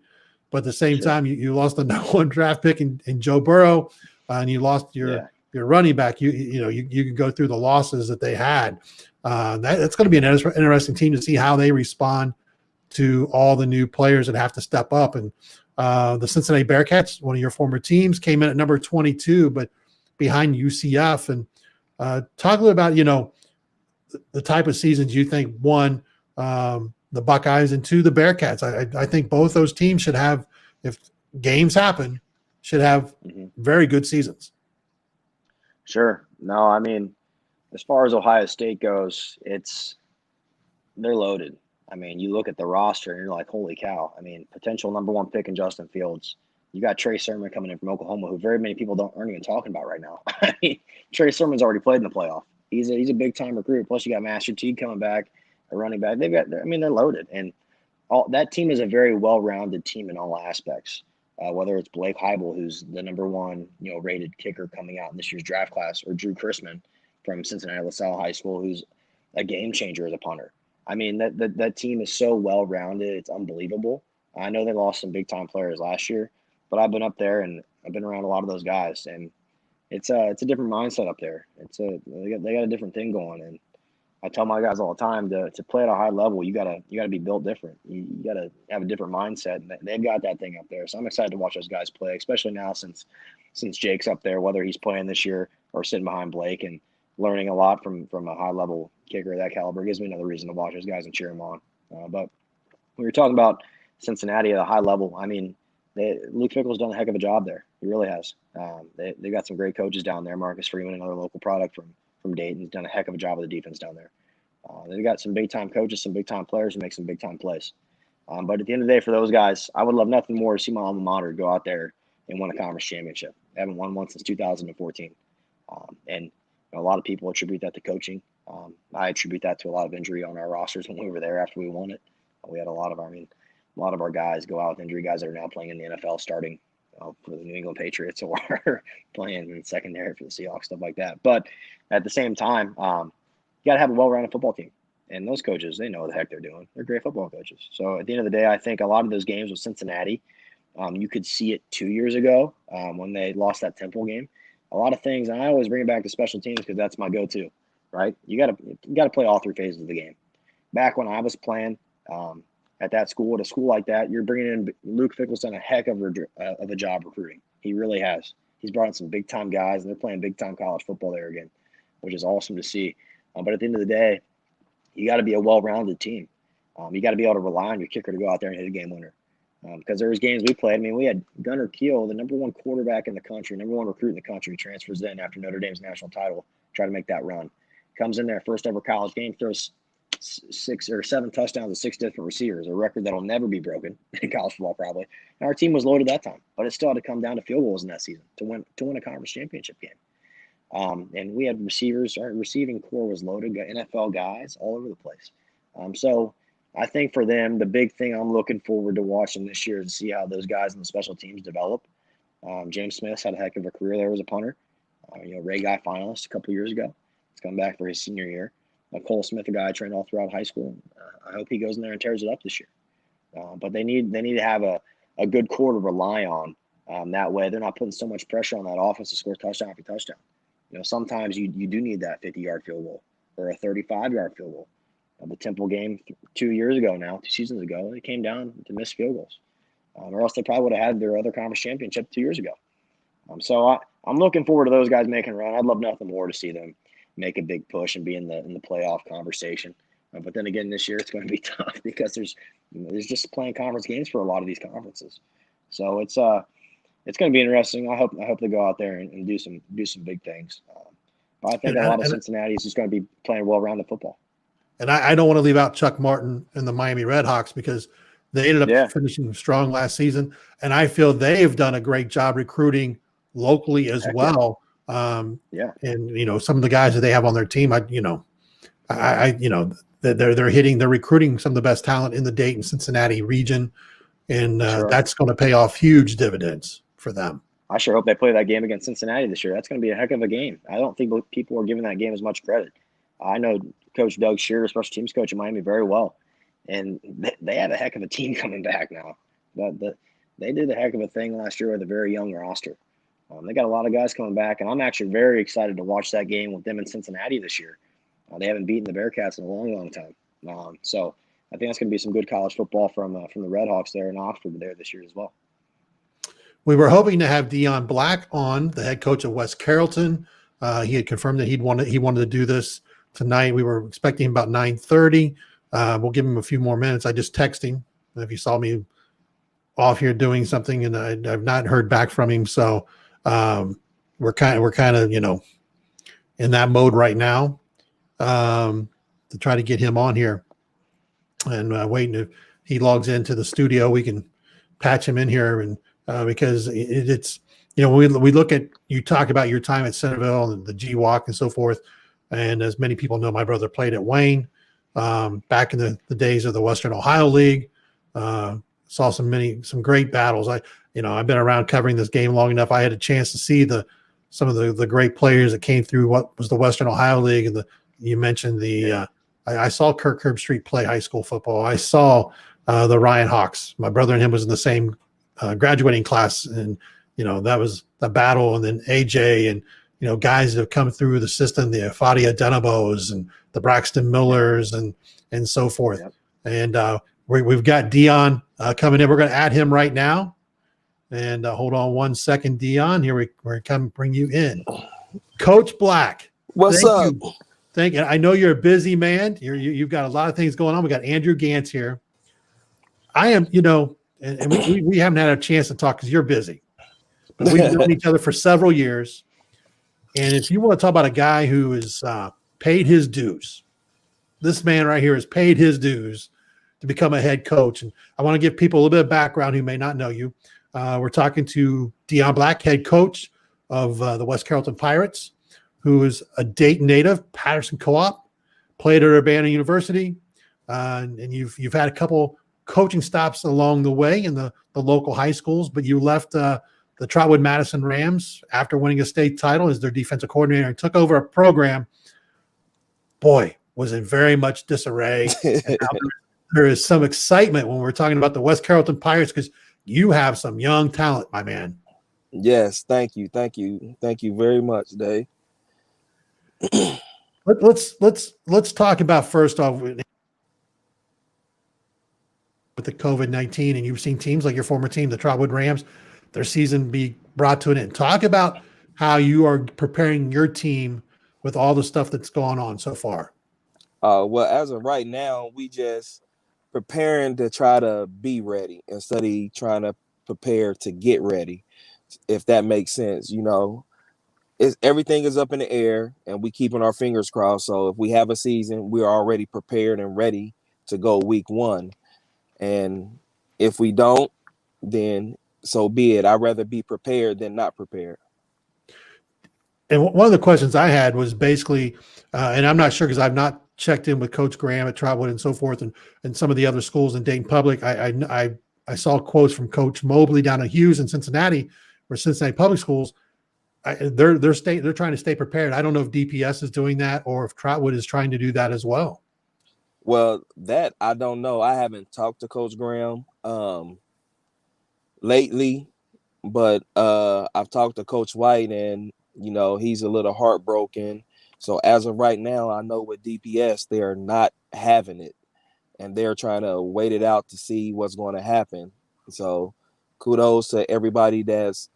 but at the same time, you lost the #1 draft pick in Joe Burrow, and you lost your running back. You can go through the losses that they had. That's going to be an interesting team to see how they respond to all the new players that have to step up. And the Cincinnati Bearcats, one of your former teams, came in at number 22, but behind UCF. And talk a little about, the type of seasons you think, 1, the Buckeyes, and 2, the Bearcats. I think both those teams should have, if games happen, should have very good seasons. Sure. No, as far as Ohio State goes, they're loaded. You look at the roster and you're like, holy cow. Potential #1 pick in Justin Fields. You got Trey Sermon coming in from Oklahoma, who very many people aren't even talking about right now. Trey Sermon's already played in the playoff. He's a big time recruit. Plus, you got Master Teague coming back, a running back. They're loaded, and that team is a very well-rounded team in all aspects. Whether it's Blake Heibel, who's the #1 rated kicker coming out in this year's draft class, or Drew Chrisman from Cincinnati LaSalle High School, who's a game changer as a punter. That team is so well-rounded, it's unbelievable. I know they lost some big-time players last year, but I've been up there and I've been around a lot of those guys, and it's a different mindset up there. They got a different thing going, and I tell my guys all the time to play at a high level, you gotta be built different. You gotta have a different mindset, and they've got that thing up there. So I'm excited to watch those guys play, especially now since Jake's up there, whether he's playing this year or sitting behind Blake and learning a lot from a high level kicker of that caliber. It gives me another reason to watch those guys and cheer them on. But when you're talking about Cincinnati at a high level, Luke Fickell's done a heck of a job there. He really has. They got some great coaches down there. Marcus Freeman, another local product from Dayton, has done a heck of a job with the defense down there. They've got some big-time coaches, some big-time players who make some big-time plays. But at the end of the day, for those guys, I would love nothing more to see my alma mater go out there and win a conference championship. They haven't won one since 2014. And a lot of people attribute that to coaching. I attribute that to a lot of injury on our rosters when we were there after we won it. We had a lot of our guys go out with injury, guys that are now playing in the NFL, starting for the New England Patriots or playing in secondary for the Seahawks, stuff like that. But at the same time, you got to have a well-rounded football team. And those coaches, they know what the heck they're doing. They're great football coaches. So at the end of the day, I think a lot of those games with Cincinnati, you could see it 2 years ago when they lost that Temple game. A lot of things, and I always bring it back to special teams because that's my go-to, right? You got to play all three phases of the game. Back when I was playing at that school, at a school like that, you're bringing in Luke Fickle's done a heck of a job recruiting. He really has. He's brought in some big-time guys, and they're playing big-time college football there again, which is awesome to see. But at the end of the day, you got to be a well-rounded team. You got to be able to rely on your kicker to go out there and hit a game winner. Because there was games we played. I mean, we had Gunnar Kiel, the number one quarterback in the country, number one recruit in the country, transfers in after Notre Dame's national title, try to make that run. Comes in there, first ever college game, throws 6 or 7 touchdowns to 6 different receivers, a record that'll never be broken in college football probably. And our team was loaded that time, but it still had to come down to field goals in that season to win a conference championship game. And we had receivers. Our receiving core was loaded, got NFL guys all over the place. So I think for them, the big thing I'm looking forward to watching this year is to see how those guys in the special teams develop. James Smith had a heck of a career there as a punter. Ray Guy finalist a couple years ago. He's come back for his senior year. Cole Smith, a guy I trained all throughout high school. I hope he goes in there and tears it up this year. But they need to have a good core to rely on. That way they're not putting so much pressure on that offense to score touchdown after touchdown. Sometimes you do need that 50-yard field goal or a 35-yard field goal. The Temple game 2 years ago now, 2 seasons ago, it came down to missed field goals. Or else they probably would have had their other conference championship 2 years ago. So I'm looking forward to those guys making a run. I'd love nothing more to see them make a big push and be in the playoff conversation. But then again, this year it's going to be tough because there's just playing conference games for a lot of these conferences. So it's going to be interesting. I hope they go out there and do some big things. But I think a lot of Cincinnati is just going to be playing well-rounded football. And I don't want to leave out Chuck Martin and the Miami Redhawks because they ended up finishing strong last season. And I feel they've done a great job recruiting locally as well. And, some of the guys that they have on their team, they're recruiting some of the best talent in the Dayton, Cincinnati region. And that's going to pay off huge dividends for them. I sure hope they play that game against Cincinnati this year. That's going to be a heck of a game. I don't think people are giving that game as much credit. I know Coach Doug Shearer, special teams coach in Miami, very well. And they have a heck of a team coming back now. But they did a heck of a thing last year with a very young roster. They got a lot of guys coming back, and I'm actually very excited to watch that game with them in Cincinnati this year. They haven't beaten the Bearcats in a long, long time. So I think that's going to be some good college football from the Redhawks there in Oxford there this year as well. We were hoping to have Dion Black on, the head coach of West Carrollton. He had confirmed that he wanted to do this tonight. We were expecting him about 9:30. We'll give him a few more minutes. I just texted him if you saw me off here doing something, and I've not heard back from him. So we're kind of in that mode right now to try to get him on here, and waiting if he logs into the studio, we can patch him in here, and because it's we look at, you talk about your time at Centerville and the GWalk and so forth. And as many people know, my brother played at Wayne back in the days of the Western Ohio League. Saw some great battles. I've been around covering this game long enough. I had a chance to see some of the great players that came through what was the Western Ohio League. And you mentioned I saw Kirk Herbstreit play high school football. I saw the Ryan Hawks. My brother and him was in the same graduating class, and that was the battle. And then AJ and guys that have come through the system, the Fadia Denabos and the Braxton Millers and so forth. Yep. And we've got Dion coming in. We're going to add him right now. And hold on one second, Dion. Here we're coming to bring you in. Coach Black. What's up? Thank you. I know you're a busy man. You've got a lot of things going on. We got Andrew Gantz here. I am, and we haven't had a chance to talk because you're busy. But we've known each other for several years. And if you want to talk about a guy who has paid his dues, this man right here has paid his dues to become a head coach. And I want to give people a little bit of background who may not know you. We're talking to Dion Black, head coach of the West Carrollton Pirates, who is a Dayton native, Patterson Co-op. played at Urbana University, and you've had a couple coaching stops along the way in the local high schools, but you left the Trotwood Madison Rams after winning a state title as their defensive coordinator and took over a program. Boy, was in very much disarray. And now there is some excitement when we're talking about the West Carrollton Pirates because you have some young talent, my man. Yes, thank you very much, Dave. Let's talk about first off with the COVID-19, and you've seen teams like your former team, the Trotwood Rams, their season be brought to an end. Talk about how you are preparing your team with all the stuff that's gone on so far. Well, as of right now, we just preparing to try to be ready instead of trying to prepare to get ready, if that makes sense. Everything is up in the air, and we keeping our fingers crossed. So if we have a season, we're already prepared and ready to go week 1. And if we don't, then so be it. I'd rather be prepared than not prepared. And one of the questions I had was basically, and I'm not sure because I've not checked in with Coach Graham at Trotwood and so forth, and some of the other schools in Dayton Public. I saw quotes from Coach Mobley down at Hughes in Cincinnati, or Cincinnati Public Schools. They're trying to stay prepared. I don't know if DPS is doing that or if Trotwood is trying to do that as well. Well, that I don't know. I haven't talked to Coach Graham lately, but I've talked to Coach White, and he's a little heartbroken. So as of right now, I know with DPS, they're not having it, and they're trying to wait it out to see what's going to happen. So kudos to everybody that's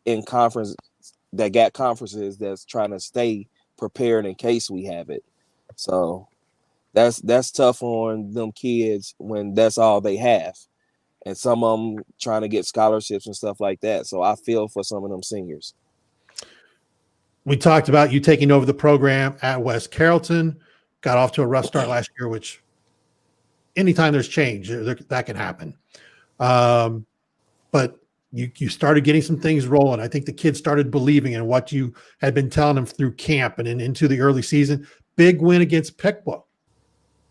in conference, that got conferences, that's trying to stay prepared in case we have it. So that's tough on them kids when that's all they have. And some of them trying to get scholarships and stuff like that. So I feel for some of them seniors. We talked about you taking over the program at West Carrollton, got off to a rough start last year, which anytime there's change, that can happen. But you started getting some things rolling. I think the kids started believing in what you had been telling them through camp and into the early season. Big win against Piqua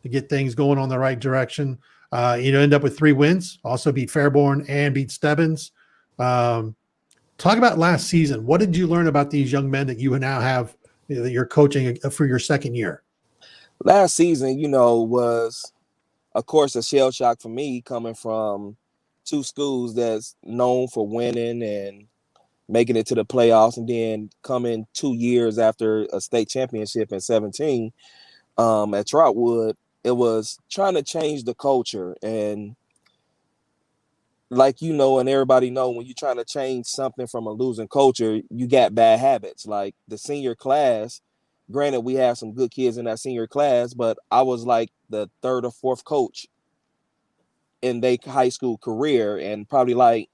to get things going on the right direction. End up with 3 wins, also beat Fairborn and beat Stebbins. Talk about last season. What did you learn about these young men that you now have, that you're coaching for your second year? Last season, was, of course, a shell shock for me, coming from 2 schools that's known for winning and making it to the playoffs, and then coming 2 years after a state championship in 2017 at Trotwood. It was trying to change the culture, and like and everybody know, when you're trying to change something from a losing culture, you got bad habits. Like the senior class, granted, we have some good kids in that senior class, but I was like the 3rd or 4th coach in their high school career, and probably like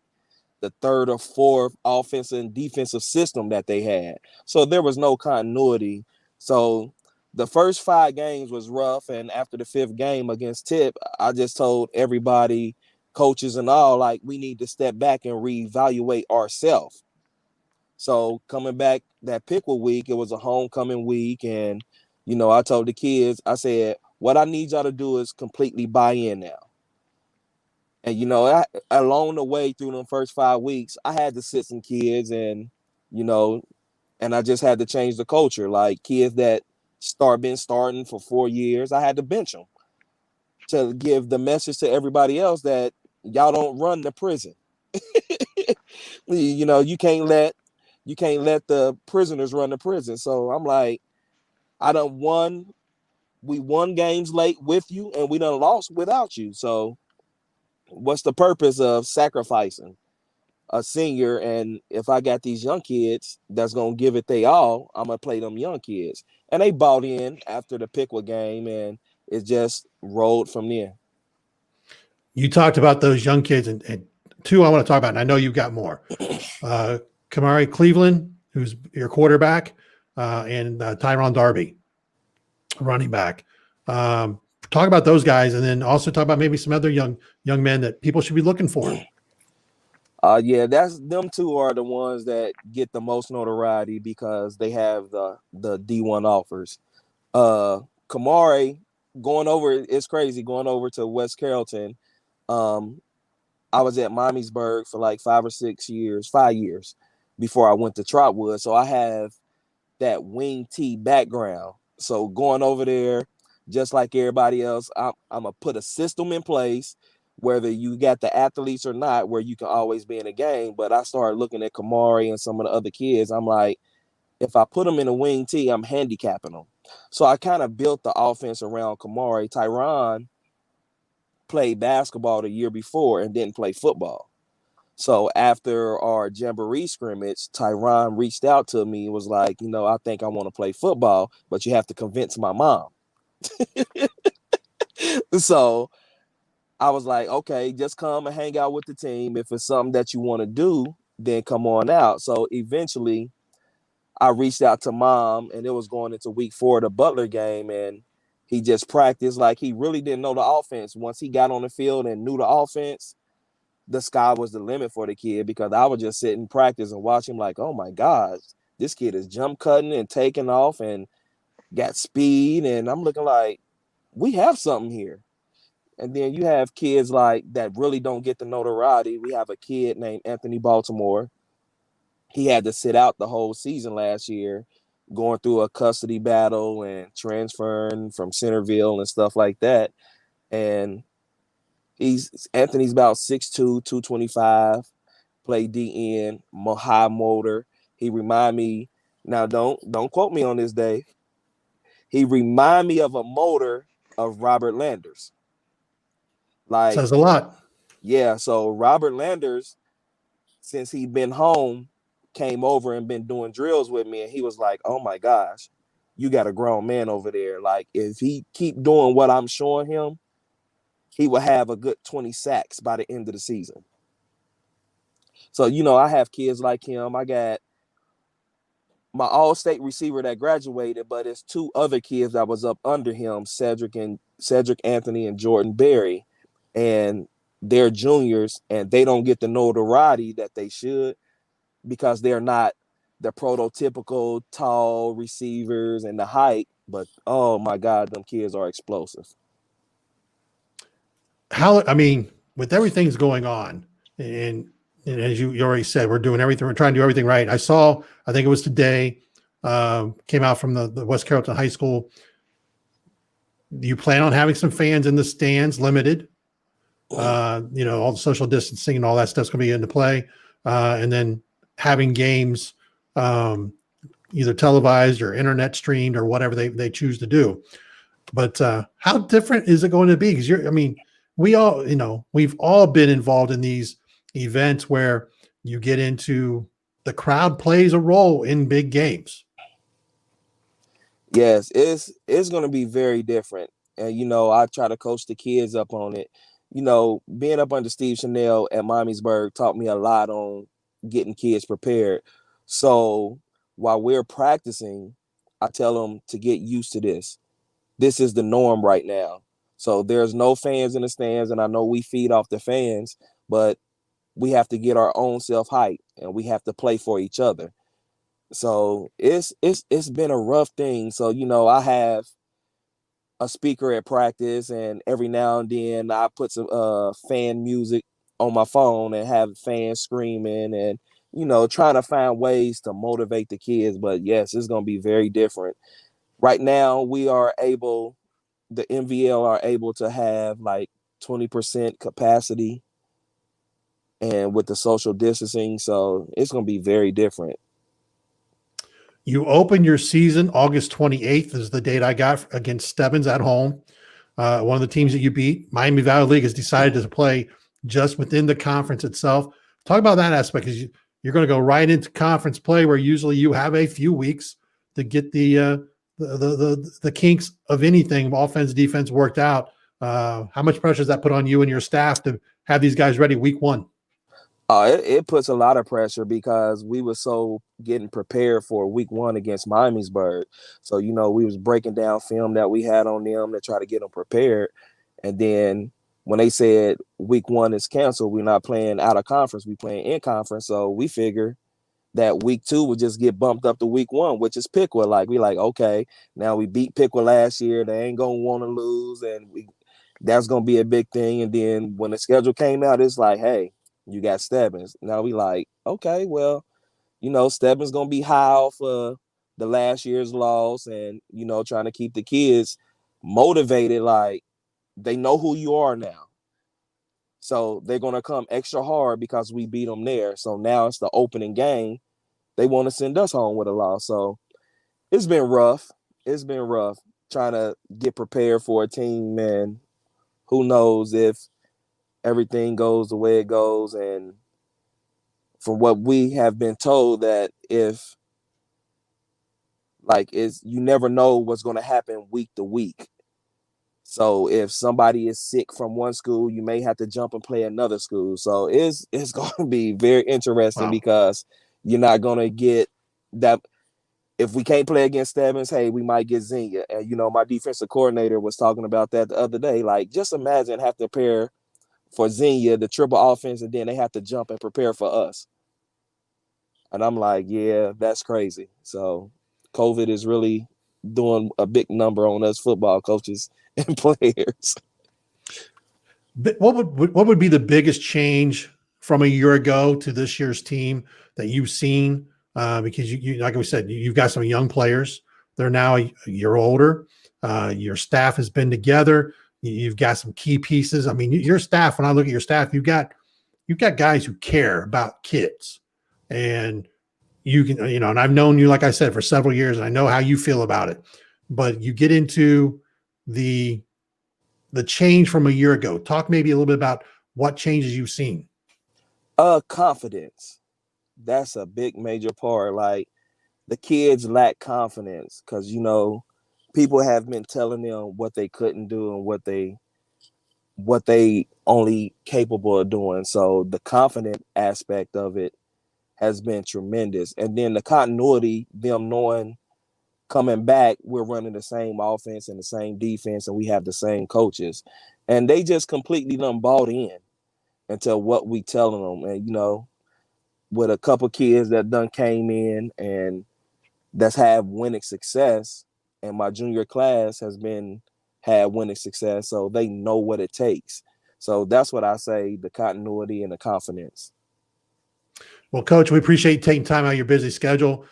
the 3rd or 4th offensive and defensive system that they had. So there was no continuity. So the first 5 games was rough, and after the 5th game against Tip, I just told everybody, coaches and all, like, we need to step back and reevaluate ourselves. So coming back that Piqua week, it was a homecoming week, and I told the kids, I said, what I need y'all to do is completely buy in now. And along the way through them first 5 weeks, I had to sit some kids, and and I just had to change the culture. Like kids that been starting for 4 years, I had to bench them to give the message to everybody else that y'all don't run the prison. You can't let the prisoners run the prison. So I'm like, we won games late with you, and we done lost without you. So what's the purpose of sacrificing a senior? And if I got these young kids that's gonna give it they all, I'm gonna play them young kids. And they bought in after the Piqua game, and it just rolled from there. You talked about those young kids, and 2 I want to talk about, and I know you've got more. Kamari Cleveland, who's your quarterback, and Tyron Darby, running back. Talk about those guys, and then also talk about maybe some other young men that people should be looking for. Yeah, them 2 are the ones that get the most notoriety because they have the D1 offers. Kamari going over, it's crazy going over to West Carrollton. I was at Miamisburg for like 5 years before I went to Trotwood. So I have that wing T background. So going over there, just like everybody else, I'm gonna put a system in place, whether you got the athletes or not, where you can always be in a game. But I started looking at Kamari and some of the other kids. I'm like, if I put them in a wing T, I'm handicapping them. So I kind of built the offense around Kamari. Tyron played basketball the year before and didn't play football. So after our Jamboree scrimmage, Tyron reached out to me and was like, I think I want to play football, but you have to convince my mom. So I was like, okay, just come and hang out with the team. If it's something that you want to do, then come on out. So eventually I reached out to mom, and it was going into week 4 of the Butler game, and he just practiced like he really didn't know the offense. Once he got on the field and knew the offense, the sky was the limit for the kid, because I would just sit in practice and watch him like, oh my gosh, this kid is jump cutting and taking off and got speed. And I'm looking like, we have something here. And then you have kids like that really don't get the notoriety. We have a kid named Anthony Baltimore. He had to sit out the whole season last year, going through a custody battle and transferring from Centerville and stuff like that. And Anthony's about 6'2", 225, play DN, high motor. He remind me, now don't quote me on this, Dave. He remind me of a motor of Robert Landers. Like, says a lot. Yeah, so Robert Landers, since he'd been home, came over and been doing drills with me, and he was like, oh my gosh, you got a grown man over there. Like, if he keep doing what I'm showing him, he will have a good 20 sacks by the end of the season. So, I have kids like him. I got my all-state receiver that graduated, but it's 2 other kids that was up under him, Cedric Anthony and Jordan Berry, and they're juniors, and they don't get the notoriety that they should, because they're not the prototypical tall receivers and the height, but oh my God, them kids are explosive. With everything's going on, and as you already said, we're trying to do everything right. I think it was today, came out from the West Carrollton High School. Do you plan on having some fans in the stands, limited? All the social distancing and all that stuff's going to be into play. And then having games either televised or internet streamed or whatever they choose to do. But how different is it going to be? Because we've all been involved in these events where you get into the crowd plays a role in big games. Yes, it's going to be very different. And, I try to coach the kids up on it. Being up under Steve Chanel at Miamisburg taught me a lot on getting kids prepared. So while we're practicing, I tell them to get used to this. This is the norm right now. So there's no fans in the stands, and I know we feed off the fans, but we have to get our own self hype, and we have to play for each other. So it's been a rough thing. So, I have a speaker at practice, and every now and then I put some fan music on my phone and have fans screaming and, trying to find ways to motivate the kids. But yes, it's going to be very different. Right now, the MVL are able to have like 20% capacity, and with the social distancing, so it's going to be very different. You open your season August 28th is the date I got against Stebbins at home. One of the teams that you beat. Miami Valley League has decided to play just within the conference itself. Talk about that aspect, because you're going to go right into conference play, where usually you have a few weeks to get the kinks of anything, offense, defense, worked out. How much pressure does that put on you and your staff to have these guys ready week 1? It puts a lot of pressure, because we were so getting prepared for week 1 against Miamisburg. So, we was breaking down film that we had on them to try to get them prepared. And then when they said week 1 is canceled, we're not playing out of conference, we playing in conference. So we figure that week 2 would just get bumped up to week 1, which is Piqua. Like, we like, okay, now we beat Piqua last year. They ain't going to want to lose, and that's going to be a big thing. And then when the schedule came out, it's like, hey, you got Stebbins. Now we like, okay, well, you know, Stebbins going to be high off the last year's loss and, you know, trying to keep the kids motivated. Like, they know who you are now. So they're going to come extra hard because we beat them there. So now it's the opening game. They want to send us home with a loss. So it's been rough. It's been rough trying to get prepared for a team, and who knows if everything goes the way it goes. And from what we have been told, that if like you never know what's going to happen week to week. So if somebody is sick from one school, you may have to jump and play another school. So it's going to be very interesting because you're not going to get that. If we can't play against Stebbins, hey, we might get Xenia. And, you know, my defensive coordinator was talking about that the other day. Like, just imagine have to prepare for Xenia, the triple offense, and then they have to jump and prepare for us. And I'm like, yeah, that's crazy. So COVID is really doing a big number on us football coaches and players. What would be the biggest change from a year ago to this year's team that you've seen? Because you like we said, you've got some young players. They're now a year older. Your staff has been together. You've got some key pieces. I mean, your staff, when I look at your staff, you've got guys who care about kids, and you can, you know, and I've known you, like I said, for several years, and I know how you feel about it. But you get into the change from a year ago. Talk maybe a little bit about what changes you've seen. Confidence. That's a big major part. Like, the kids lack confidence because, you know, people have been telling them what they couldn't do and what they only capable of doing. So the confident aspect of it has been tremendous. And then the continuity, them knowing coming back, we're running the same offense and the same defense, and we have the same coaches. And they just completely done bought in into what we telling them. And, you know, with a couple kids that done came in and that's had winning success, and my junior class has had winning success, so they know what it takes. So that's what I say, the continuity and the confidence. Well, Coach, we appreciate you taking time out of your busy schedule,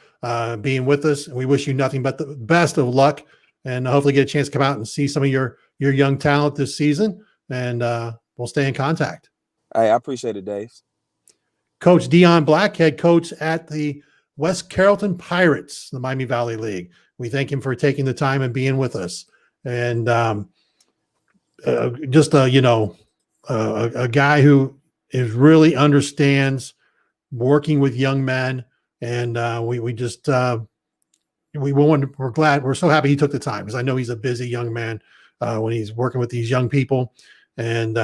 being with us, and we wish you nothing but the best of luck, and hopefully get a chance to come out and see some of your young talent this season, and we'll stay in contact. I appreciate it, Dave. Coach Dion Black, head coach at the West Carrollton Pirates, the Miami Valley League. We thank him for taking the time and being with us. And just a guy who really understands working with young men. And we're glad, we're so happy he took the time, because I know he's a busy young man when he's working with these young people. And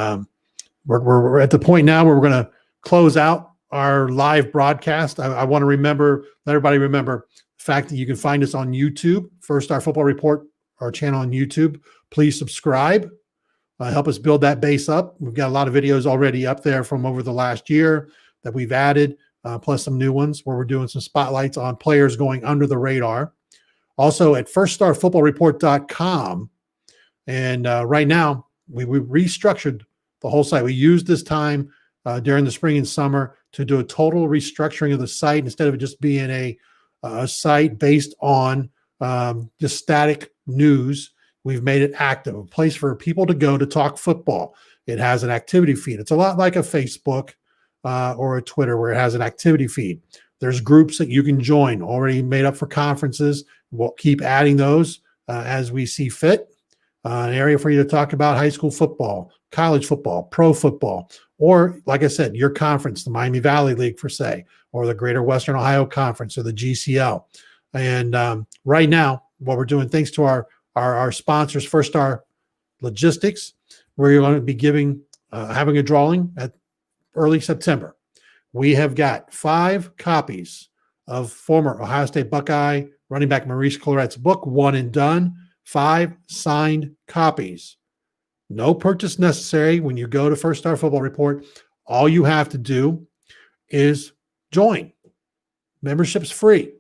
we're at the point now where we're going to close out our live broadcast. I want to let everybody remember the fact that you can find us on YouTube, First Star Football Report, our channel on YouTube. Please subscribe, help us build that base up. We've got a lot of videos already up there from over the last year that we've added, plus some new ones where we're doing some spotlights on players going under the radar. Also at firststarfootballreport.com. And right now, we restructured the whole site. We used this time during the spring and summer to do a total restructuring of the site. Instead of it just being a site based on just static news, we've made it active, a place for people to go to talk football. It has an activity feed. It's a lot like a Facebook or a Twitter, where it has an activity feed. There's groups that you can join already made up for conferences. We'll keep adding those as we see fit. An area for you to talk about high school football, college football, pro football, or, like I said, your conference, the Miami Valley League, per se, or the Greater Western Ohio Conference, or the GCL. And right now, what we're doing, thanks to our sponsors, First Star Logistics, we're going to be having a drawing at early September. We have got 5 copies of former Ohio State Buckeye running back Maurice Claret's book, One and Done. 5 signed copies. No purchase necessary when you go to First Star Football Report. All you have to do is join. Membership's free.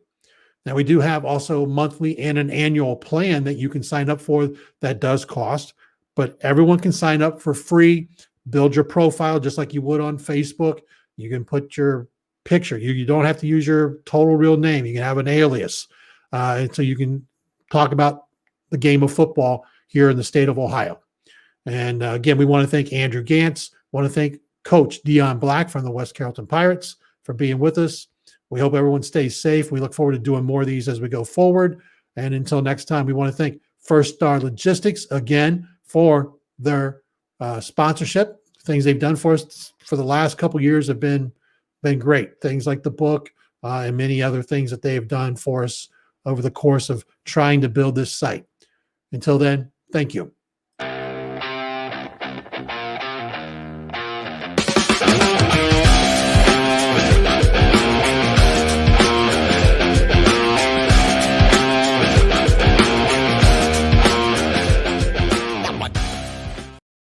Now, we do have also monthly and an annual plan that you can sign up for that does cost, but everyone can sign up for free, build your profile just like you would on Facebook. You can put your picture. You don't have to use your total real name. You can have an alias. And so you can talk about the game of football here in the state of Ohio. And again, we want to thank Andrew Gantz. Want to thank Coach Dion Black from the West Carrollton Pirates for being with us. We hope everyone stays safe. We look forward to doing more of these as we go forward. And until next time, we want to thank First Star Logistics again for their sponsorship. Things they've done for us for the last couple of years have been great. Things like the book and many other things that they have done for us over the course of trying to build this site. Until then, thank you.